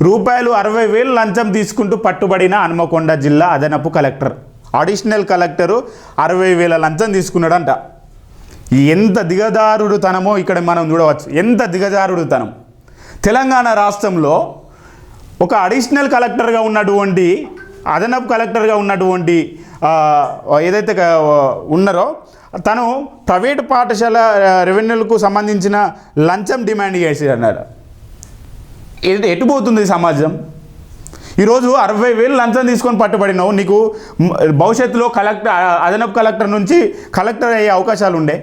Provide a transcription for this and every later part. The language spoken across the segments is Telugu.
రూపాయలు 60,000 లంచం తీసుకుంటూ పట్టుబడిన హన్మకొండ జిల్లా అదనపు కలెక్టర్. అడిషనల్ కలెక్టరు 60,000 లంచం తీసుకున్నాడంట. ఎంత దిగజారుడుతనమో ఇక్కడ మనం చూడవచ్చు. ఎంత దిగజారుడుతనం. తెలంగాణ రాష్ట్రంలో ఒక అడిషనల్ కలెక్టర్గా ఉన్నటువంటి అదనపు కలెక్టర్గా ఉన్నటువంటి ఏదైతే ఉన్నారో తను ప్రైవేటు పాఠశాల రెవెన్యూలకు సంబంధించిన లంచం డిమాండ్ చేసి అన్నాడు. ఎటుపోతుంది సమాజం? ఈరోజు 60,000 లంచం తీసుకొని పట్టుబడినావు. నీకు భవిష్యత్తులో అదనపు కలెక్టర్ నుంచి కలెక్టర్ అయ్యే అవకాశాలు ఉండే.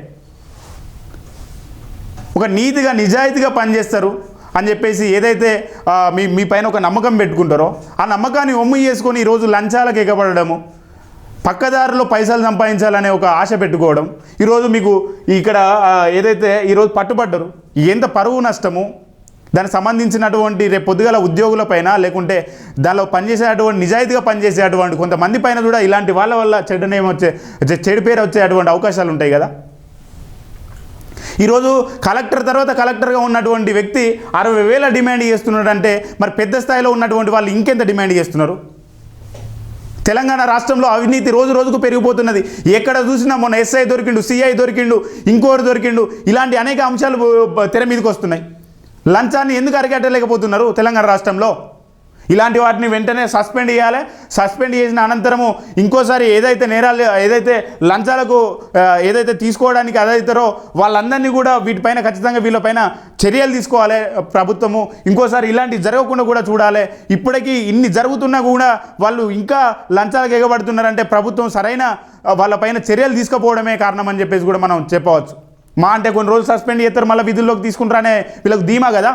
ఒక నీతిగా నిజాయితీగా పనిచేస్తారు అని చెప్పేసి ఏదైతే మీ పైన ఒక నమ్మకం పెట్టుకుంటారో ఆ నమ్మకాన్ని ఒమ్ము చేసుకొని ఈరోజు లంచాలకు ఎగబడము, పక్కదారిలో పైసలు సంపాదించాలనే ఒక ఆశ పెట్టుకోవడం. ఈరోజు మీకు ఇక్కడ ఏదైతే ఈరోజు పట్టుబడ్డరు, ఎంత పరువు నష్టము, దానికి సంబంధించినటువంటి రేపు పొద్దుగల ఉద్యోగులపైన లేకుంటే దానిలో పనిచేసేటువంటి నిజాయితీగా పనిచేసేటువంటి కొంతమంది పైన కూడా ఇలాంటి వాళ్ళ వల్ల చెడు పేరు వచ్చేటువంటి అవకాశాలు ఉంటాయి కదా. ఈరోజు కలెక్టర్ తర్వాత కలెక్టర్గా ఉన్నటువంటి వ్యక్తి 60,000 డిమాండ్ చేస్తున్నాడంటే మరి పెద్ద స్థాయిలో ఉన్నటువంటి వాళ్ళు ఇంకెంత డిమాండ్ చేస్తున్నారు? తెలంగాణ రాష్ట్రంలో అవినీతి రోజు రోజుకు పెరిగిపోతున్నది. ఎక్కడ చూసినా మొన్న ఎస్ఐ దొరికిండు, సిఐ దొరికిండు, ఇంకోరు దొరికిండు, ఇలాంటి అనేక అంశాలు తెర మీదకి వస్తున్నాయి. లంచాన్ని ఎందుకు అరికట్టలేకపోతున్నారు తెలంగాణ రాష్ట్రంలో? ఇలాంటి వాటిని వెంటనే సస్పెండ్ చేయాలి. సస్పెండ్ చేసిన అనంతరము ఇంకోసారి ఏదైతే నేరాలు ఏదైతే లంచాలకు ఏదైతే తీసుకోవడానికి అదైతారో వాళ్ళందరినీ కూడా వీటిపైన ఖచ్చితంగా వీళ్ళపైన చర్యలు తీసుకోవాలి ప్రభుత్వము. ఇంకోసారి ఇలాంటివి జరగకుండా కూడా చూడాలి. ఇప్పటికీ ఇన్ని జరుగుతున్నా కూడా వాళ్ళు ఇంకా లంచాలకు ఎగబడుతున్నారంటే ప్రభుత్వం సరైన వాళ్ళపైన చర్యలు తీసుకుపోవడమే కారణం అని చెప్పేసి కూడా మనం చెప్పవచ్చు. మా అంటే కొన్ని రోజులు సస్పెండ్ చేస్తారు, మళ్ళీ విధుల్లోకి తీసుకుంటారనే వీళ్ళకి ధీమా కదా.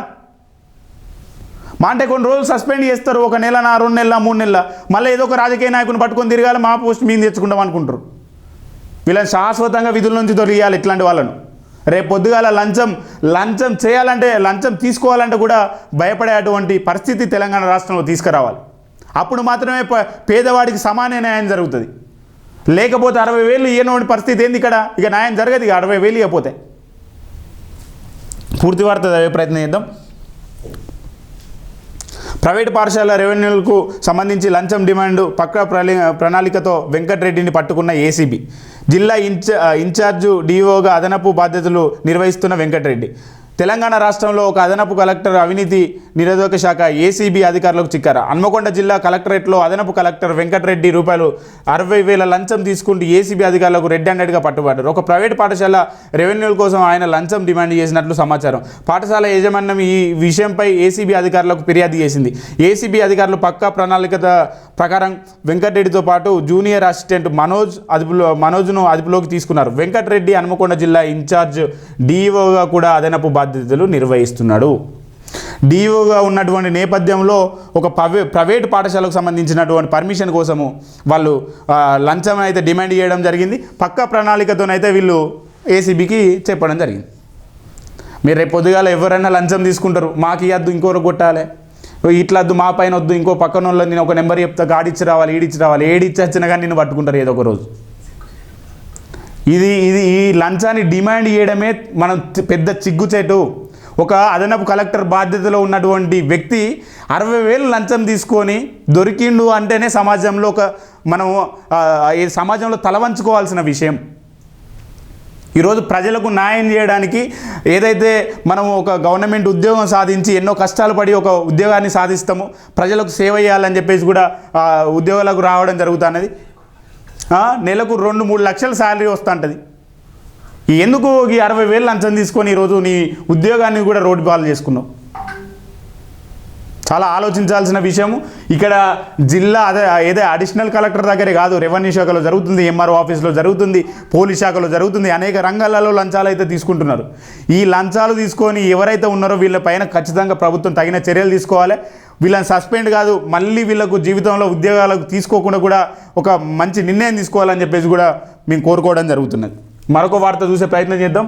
మా అంటే కొన్ని రోజులు సస్పెండ్ చేస్తారు, 1 నెల, 2 నెలల, 3 నెలల, మళ్ళీ ఏదో ఒక రాజకీయ నాయకుని పట్టుకొని తిరగాలి, మా పోస్ట్ మేము తెచ్చుకుంటాం అనుకుంటారు. వీళ్ళని శాశ్వతంగా విధుల నుంచి తొలగియాలి ఇట్లాంటి వాళ్ళను. రేపు పొద్దుగాల లంచం చేయాలంటే, లంచం తీసుకోవాలంటే కూడా భయపడేటువంటి పరిస్థితి తెలంగాణ రాష్ట్రంలో తీసుకురావాలి. అప్పుడు మాత్రమే పేదవాడికి సమాన న్యాయం జరుగుతుంది. లేకపోతే 60,000 ఇవ్వని పరిస్థితి ఏంది ఇక్కడ? ఇక న్యాయం జరగదు. ఇక 60,000 ఇవ్వకపోతే. పూర్తి వార్త చదివే ప్రయత్నం చేద్దాం. ప్రైవేటు పాఠశాల రెవెన్యూలకు సంబంధించి లంచం డిమాండ్ పక్క ప్రణాళికతో వెంకటరెడ్డిని పట్టుకున్న ఏసీబీ. జిల్లా ఇన్ఛార్జు డిఓగా అదనపు బాధ్యతలు నిర్వహిస్తున్న వెంకటరెడ్డి తెలంగాణ రాష్ట్రంలో ఒక అదనపు కలెక్టర్ అవినీతి నిరోధక శాఖ ఏసీబీ అధికారులకు చిక్కారు. హన్మకొండ జిల్లా కలెక్టరేట్లో అదనపు కలెక్టర్ వెంకటరెడ్డి రూపాయలు 60,000 లంచం తీసుకుంటూ ఏసీబీ అధికారులకు రెడ్ హ్యాండెడ్గా పట్టుబడ్డారు. ఒక ప్రైవేట్ పాఠశాల రెవెన్యూల కోసం ఆయన లంచం డిమాండ్ చేసినట్లు సమాచారం. పాఠశాల యాజమాన్యం ఈ విషయంపై ఏసీబీ అధికారులకు ఫిర్యాదు చేసింది. ఏసీబీ అధికారులు పక్కా ప్రణాళిక ప్రకారం వెంకటరెడ్డితో పాటు జూనియర్ అసిస్టెంట్ మనోజ్ను అదుపులోకి తీసుకున్నారు. వెంకటరెడ్డి హన్మకొండ జిల్లా ఇన్ఛార్జ్ డిఓగా కూడా అదనపు బాధ్యతలు నిర్వహిస్తున్నాడు. డిఓగా ఉన్నటువంటి నేపథ్యంలో ఒక ప్రైవేట్ పాఠశాలకు సంబంధించినటువంటి పర్మిషన్ కోసము వాళ్ళు లంచం అయితే డిమాండ్ చేయడం జరిగింది. పక్కా ప్రణాళికతోనైతే వీళ్ళు ఏసీబీకి చెప్పడం జరిగింది. మీరు రేపు పొద్దుగాల ఎవరైనా లంచం తీసుకుంటారు, మాకు ఇవ్వద్దు, ఇంకోరు కొట్టాలి, ఇట్లద్దు, మా పైన వద్దు, ఇంకో పక్కన వాళ్ళు నేను ఒక నెంబర్ చెప్తా, గాడిచ్చి రావాలి, ఈడిచ్చి రావాలి, ఏడిచ్చి వచ్చినా కానీ నిన్ను పట్టుకుంటారు ఏదో ఒక రోజు. ఈ లంచాన్ని డిమాండ్ చేయడమే మనం పెద్ద చిగ్గుచేటు. ఒక అదనపు కలెక్టర్ బాధ్యతలో ఉన్నటువంటి వ్యక్తి 60,000 లంచం తీసుకొని దొరికిండు అంటేనే సమాజంలో సమాజంలో తలవంచుకోవాల్సిన విషయం. ఈరోజు ప్రజలకు న్యాయం చేయడానికి ఏదైతే మనము ఒక గవర్నమెంట్ ఉద్యోగం సాధించి ఎన్నో కష్టాలు పడి ఒక ఉద్యోగాన్ని సాధిస్తాము, ప్రజలకు సేవ చేయాలని చెప్పేసి కూడా ఉద్యోగాలకు రావడం జరుగుతున్నది. నెలకు 2-3 లక్షల శాలరీ వస్తుంటుంది. ఎందుకు ఈ 60,000 లంచం తీసుకొని ఈరోజు నీ ఉద్యోగాన్ని కూడా రోడ్డు పాలు చేసుకున్నావు? చాలా ఆలోచించాల్సిన విషయము. ఇక్కడ జిల్లా ఏదో అడిషనల్ కలెక్టర్ దగ్గరే కాదు, రెవెన్యూ శాఖలో జరుగుతుంది, ఎంఆర్ఓ ఆఫీస్లో జరుగుతుంది, పోలీస్ శాఖలో జరుగుతుంది, అనేక రంగాలలో లంచాలు అయితే తీసుకుంటున్నారు. ఈ లంచాలు తీసుకొని ఎవరైతే ఉన్నారో వీళ్ళపైన ఖచ్చితంగా ప్రభుత్వం తగిన చర్యలు తీసుకోవాలి. వీళ్ళని సస్పెండ్ కాదు, మళ్ళీ వీళ్ళకు జీవితంలో ఉద్యోగాలకు తీసుకోకుండా కూడా ఒక మంచి నిర్ణయం తీసుకోవాలని చెప్పేసి కూడా మేము కోరుకోవడం జరుగుతున్నది. మరొక వార్త చూసే ప్రయత్నం చేద్దాం.